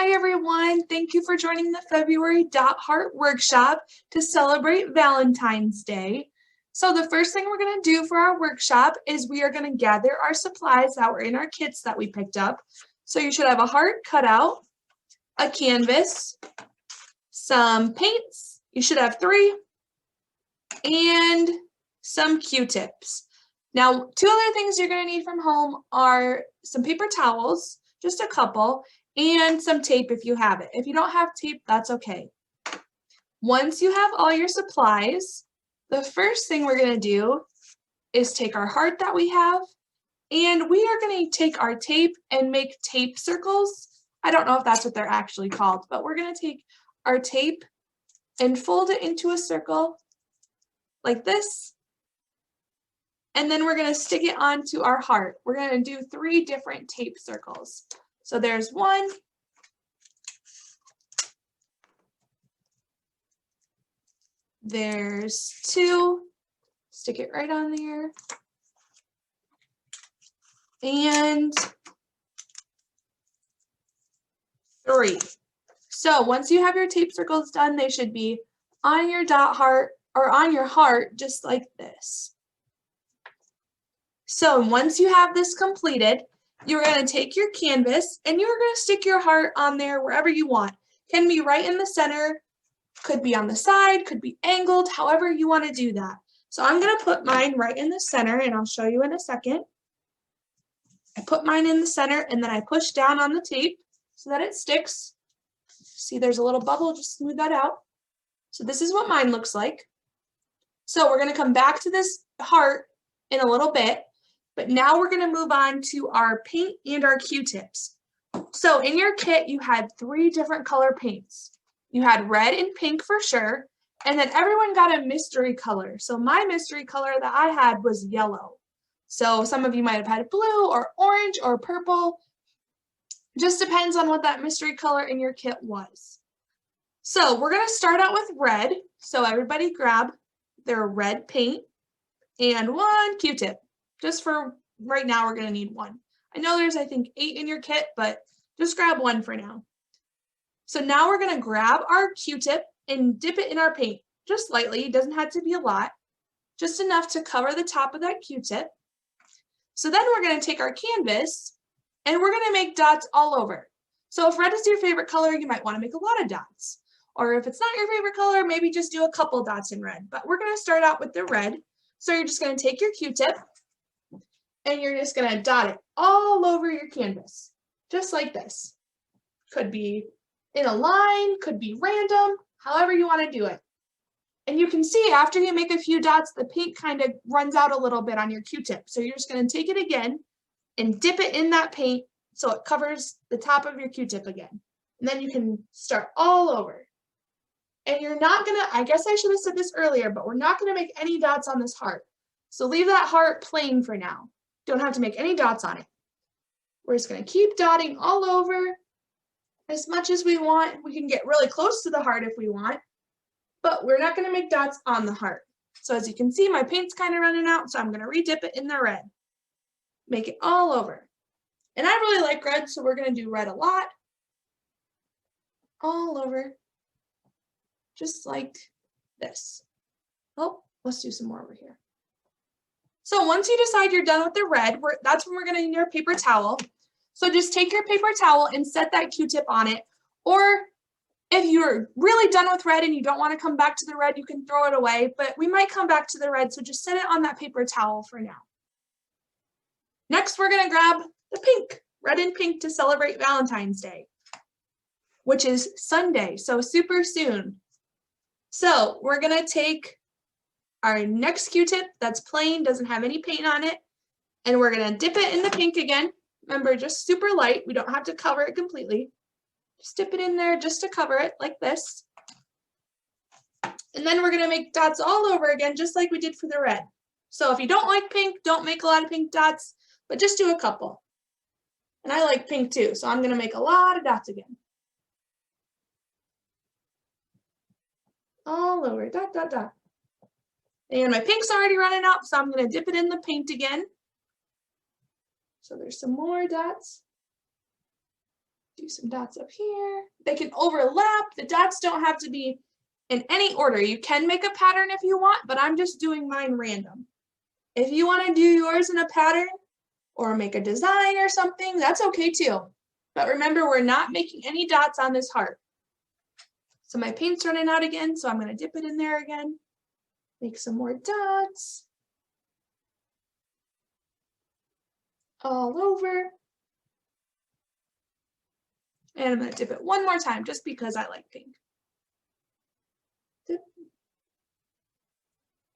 Hi everyone, thank you for joining the February Dot Heart workshop to celebrate Valentine's Day. So the first thing we're going to do for our workshop is we are going to gather our supplies that were in our kits that we picked up. So you should have a heart cutout, a canvas, some paints, you should have 3, and some Q-tips. Now, 2 other things you're going to need from home are some paper towels, just a couple, and some tape if you have it. If you don't have tape, that's okay. Once you have all your supplies, the first thing we're going to do is take our heart that we have, and we are going to take our tape and make tape circles. I don't know if that's what they're actually called, but we're going to take our tape and fold it into a circle like this, and then we're going to stick it onto our heart. We're going to do 3 different tape circles. So there's 1, there's 2, stick it right on there, and 3. So once you have your tape circles done, they should be on your dot heart or on your heart just like this. So once you have this completed, you're going to take your canvas and you're going to stick your heart on there wherever you want. Can be right in the center, could be on the side, could be angled, however you want to do that. So I'm going to put mine right in the center, and I'll show you in a second. I put mine in the center, and then I push down on the tape so that it sticks. See, there's a little bubble, just smooth that out. So this is what mine looks like. So we're going to come back to this heart in a little bit, but now we're going to move on to our paint and our Q-tips. So in your kit, you had 3 different color paints. You had red and pink for sure, and then everyone got a mystery color. So my mystery color that I had was yellow. So some of you might have had blue or orange or purple. Just depends on what that mystery color in your kit was. So we're going to start out with red. So everybody grab their red paint and 1 Q-tip. Just for right now, we're going to need 1. I know there's, I think, 8 in your kit, but just grab 1 for now. So now we're going to grab our Q-tip and dip it in our paint, just lightly. It doesn't have to be a lot, just enough to cover the top of that Q-tip. So then we're going to take our canvas and we're going to make dots all over. So if red is your favorite color, you might want to make a lot of dots. Or if it's not your favorite color, maybe just do a couple dots in red. But we're going to start out with the red. So you're just going to take your Q-tip and you're just going to dot it all over your canvas, just like this. Could be in a line, could be random, however you want to do it. And you can see after you make a few dots, the paint kind of runs out a little bit on your Q-tip. So you're just going to take it again and dip it in that paint so it covers the top of your Q-tip again. And then you can start all over. And you're not going to, I guess I should have said this earlier, but we're not going to make any dots on this heart. So leave that heart plain for now. Don't have to make any dots on it. We're just going to keep dotting all over as much as we want. We can get really close to the heart if we want, but we're not going to make dots on the heart. So as you can see, my paint's kind of running out, so I'm going to redip it in the red. Make it all over. And I really like red, so we're going to do red a lot. All over. Just like this. Oh, let's do some more over here. So once you decide you're done with the red, that's when we're going to need our paper towel. So just take your paper towel and set that Q-tip on it. Or if you're really done with red and you don't want to come back to the red, you can throw it away. But we might come back to the red, so just set it on that paper towel for now. Next, we're going to grab the pink, red and pink, to celebrate Valentine's Day, which is Sunday, so super soon. So we're going to take our next Q-tip that's plain, doesn't have any paint on it, and we're going to dip it in the pink again. Remember, just super light. We don't have to cover it completely. Just dip it in there just to cover it like this. And then we're going to make dots all over again, just like we did for the red. So if you don't like pink, don't make a lot of pink dots, but just do a couple. And I like pink too, so I'm going to make a lot of dots again. All over, dot, dot, dot. And my pink's already running out, so I'm going to dip it in the paint again. So there's some more dots. Do some dots up here. They can overlap. The dots don't have to be in any order. You can make a pattern if you want, but I'm just doing mine random. If you want to do yours in a pattern or make a design or something, that's okay too. But remember, we're not making any dots on this heart. So my paint's running out again, so I'm going to dip it in there again. Make some more dots. All over. And I'm going to dip it one more time just because I like pink. Dip.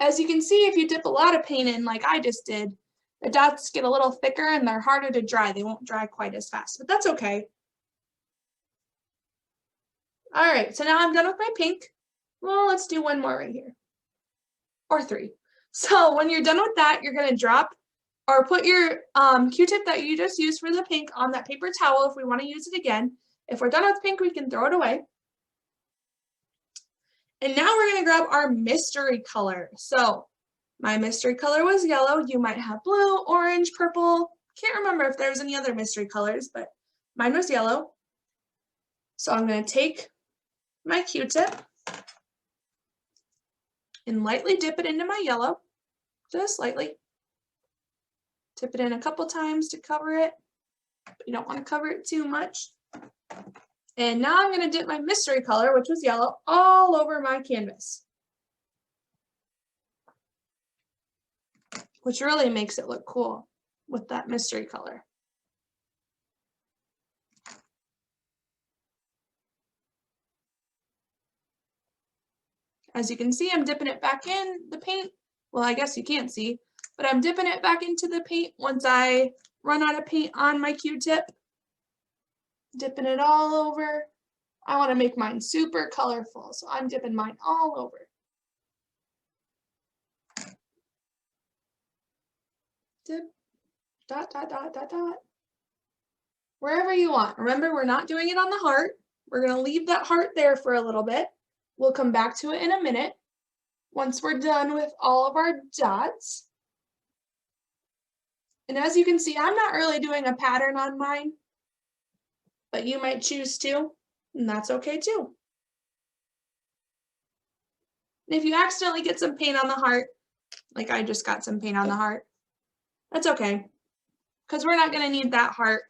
As you can see, if you dip a lot of paint in like I just did, the dots get a little thicker and they're harder to dry. They won't dry quite as fast, but that's okay. All right, so now I'm done with my pink. Well, let's do one more right here, or 3. So when you're done with that, you're gonna drop or put your Q-tip that you just used for the pink on that paper towel if we wanna use it again. If we're done with pink, we can throw it away. And now we're gonna grab our mystery color. So my mystery color was yellow. You might have blue, orange, purple. Can't remember if there's any other mystery colors, but mine was yellow. So I'm gonna take my Q-tip and lightly dip it into my yellow, just lightly. Dip it in a couple times to cover it, but you don't want to cover it too much. And now I'm going to dip my mystery color, which was yellow, all over my canvas, which really makes it look cool with that mystery color. As you can see, I'm dipping it back in the paint. Well, I guess you can't see, but I'm dipping it back into the paint once I run out of paint on my Q-tip. Dipping it all over. I want to make mine super colorful, so I'm dipping mine all over. Dip, dot, dot, dot, dot, dot. Wherever you want. Remember, we're not doing it on the heart. We're going to leave that heart there for a little bit. We'll come back to it in a minute once we're done with all of our dots. And as you can see, I'm not really doing a pattern on mine, but you might choose to, and that's okay too. And if you accidentally get some paint on the heart, like I just got some paint on the heart, that's okay, because we're not going to need that heart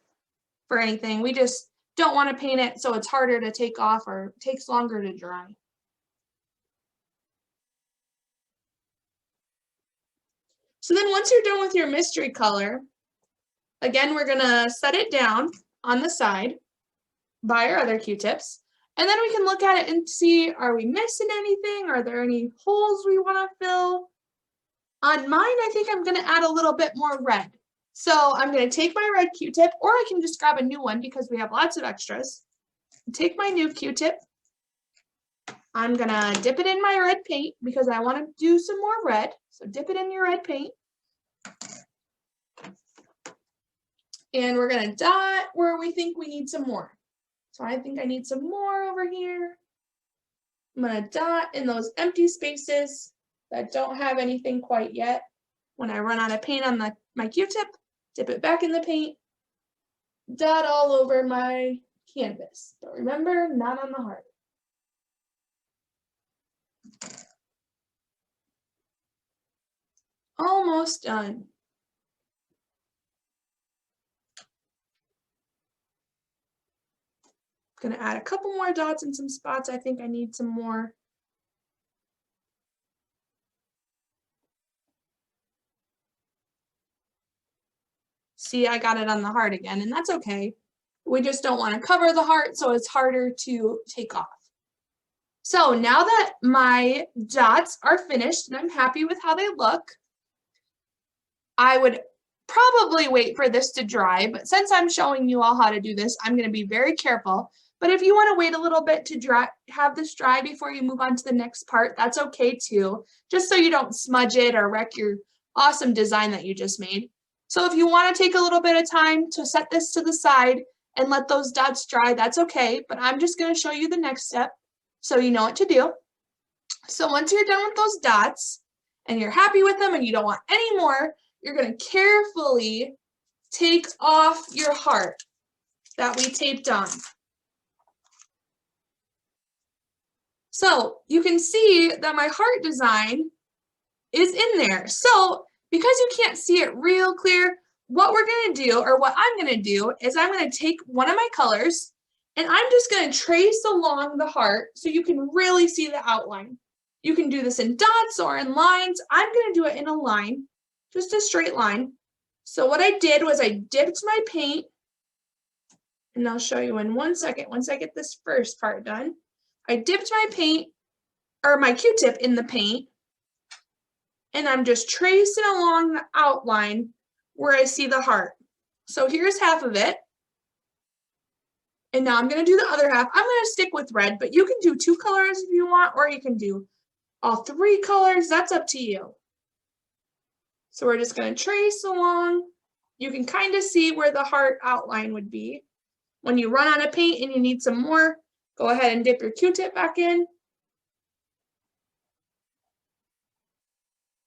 for anything. We just don't want to paint it so it's harder to take off or takes longer to dry. So then once you're done with your mystery color, again, we're going to set it down on the side by our other Q-tips. And then we can look at it and see, are we missing anything? Are there any holes we want to fill? On mine, I think I'm going to add a little bit more red. So I'm going to take my red Q-tip, or I can just grab a new one because we have lots of extras. Take my new Q-tip. I'm going to dip it in my red paint because I want to do some more red. So dip it in your red paint. And we're going to dot where we think we need some more. So I think I need some more over here. I'm going to dot in those empty spaces that don't have anything quite yet. When I run out of paint on my Q-tip, dip it back in the paint, dot all over my canvas. But remember, not on the heart. Almost done. I'm going to add a couple more dots in some spots. I think I need some more. See, I got it on the heart again, and that's okay. We just don't want to cover the heart, so it's harder to take off. So now that my dots are finished and I'm happy with how they look, I would probably wait for this to dry, but since I'm showing you all how to do this, I'm going to be very careful. But if you want to wait a little bit to dry, have this dry before you move on to the next part, that's okay too, just so you don't smudge it or wreck your awesome design that you just made. So if you want to take a little bit of time to set this to the side and let those dots dry, that's okay, but I'm just going to show you the next step so you know what to do. So once you're done with those dots and you're happy with them and you don't want any more, you're going to carefully take off your heart. that we taped on. So you can see that my heart design is in there. So because you can't see it real clear, what we're going to do, or what I'm going to do, is I'm going to take one of my colors and I'm just going to trace along the heart so you can really see the outline. You can do this in dots or in lines. I'm going to do it in a line, just a straight line. So what I did was I dipped my paint, and I'll show you in 1 second once I get this first part done. I dipped my paint, or my Q-tip, in the paint, and I'm just tracing along the outline where I see the heart. So here's half of it. And now I'm going to do the other half. I'm going to stick with red, but you can do 2 colors if you want, or you can do all 3 colors. That's up to you. So we're just going to trace along. You can kind of see where the heart outline would be. When you run out of paint and you need some more, go ahead and dip your Q-tip back in.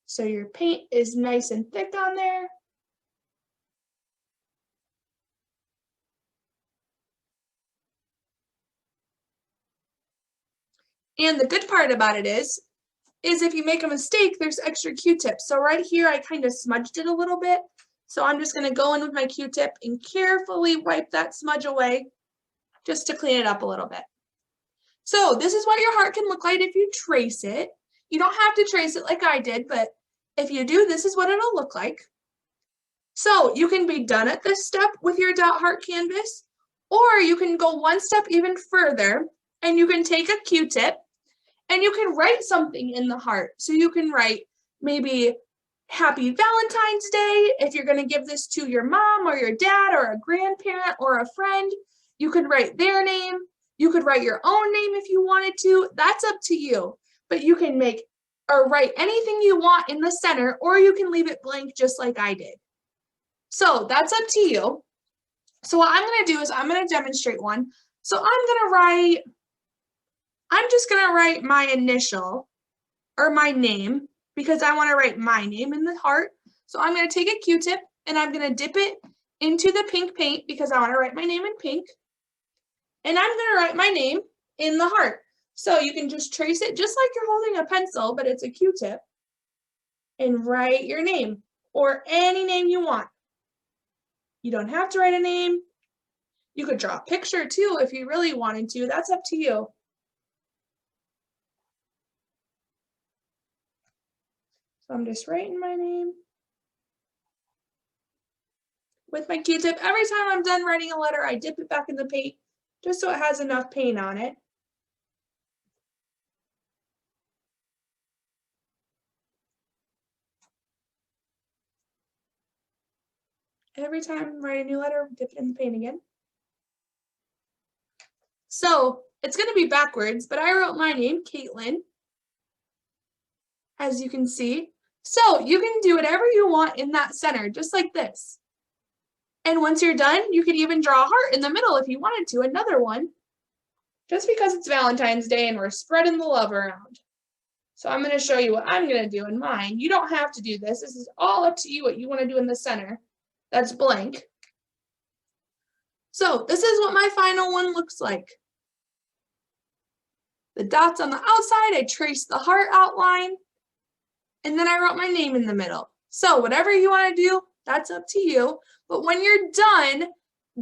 So your paint is nice and thick on there. And the good part about it is if you make a mistake, there's extra Q-tips. So right here, I kind of smudged it a little bit. So I'm just going to go in with my Q-tip and carefully wipe that smudge away just to clean it up a little bit. So this is what your heart can look like if you trace it. You don't have to trace it like I did, but if you do, this is what it'll look like. So you can be done at this step with your dot heart canvas, or you can go one step even further and you can take a Q-tip and you can write something in the heart. So you can write maybe Happy Valentine's Day. If you're going to give this to your mom or your dad or a grandparent or a friend, you could write their name. You could write your own name if you wanted to. That's up to you. But you can make or write anything you want in the center, or you can leave it blank just like I did. So that's up to you. So what I'm going to do is I'm going to demonstrate one. So I'm just going to write my initial or my name because I want to write my name in the heart. So I'm going to take a Q-tip and I'm going to dip it into the pink paint because I want to write my name in pink. And I'm going to write my name in the heart. So you can just trace it just like you're holding a pencil, but it's a Q-tip, and write your name or any name you want. You don't have to write a name. You could draw a picture too if you really wanted to. That's up to you. So I'm just writing my name with my Q-tip. Every time I'm done writing a letter, I dip it back in the paint just so it has enough paint on it. Every time I write a new letter, dip it in the paint again. So it's going to be backwards, but I wrote my name, Caitlin, as you can see. So you can do whatever you want in that center, just like this. And once you're done, you could even draw a heart in the middle if you wanted to, another one, just because it's Valentine's Day and we're spreading the love around. So I'm going to show you what I'm going to do in mine. You don't have to do this. This is all up to you what you want to do in the center. That's blank. So this is what my final one looks like. The dots on the outside, I traced the heart outline, and then I wrote my name in the middle. So whatever you want to do, that's up to you. But when you're done,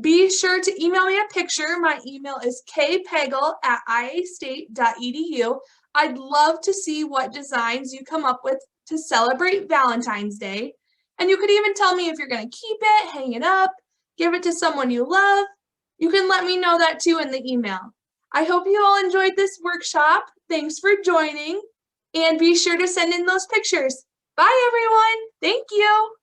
be sure to email me a picture. My email is kpegel@iastate.edu. I'd love to see what designs you come up with to celebrate Valentine's Day. And you could even tell me if you're going to keep it, hang it up, give it to someone you love. You can let me know that too in the email. I hope you all enjoyed this workshop. Thanks for joining. And be sure to send in those pictures. Bye, everyone. Thank you.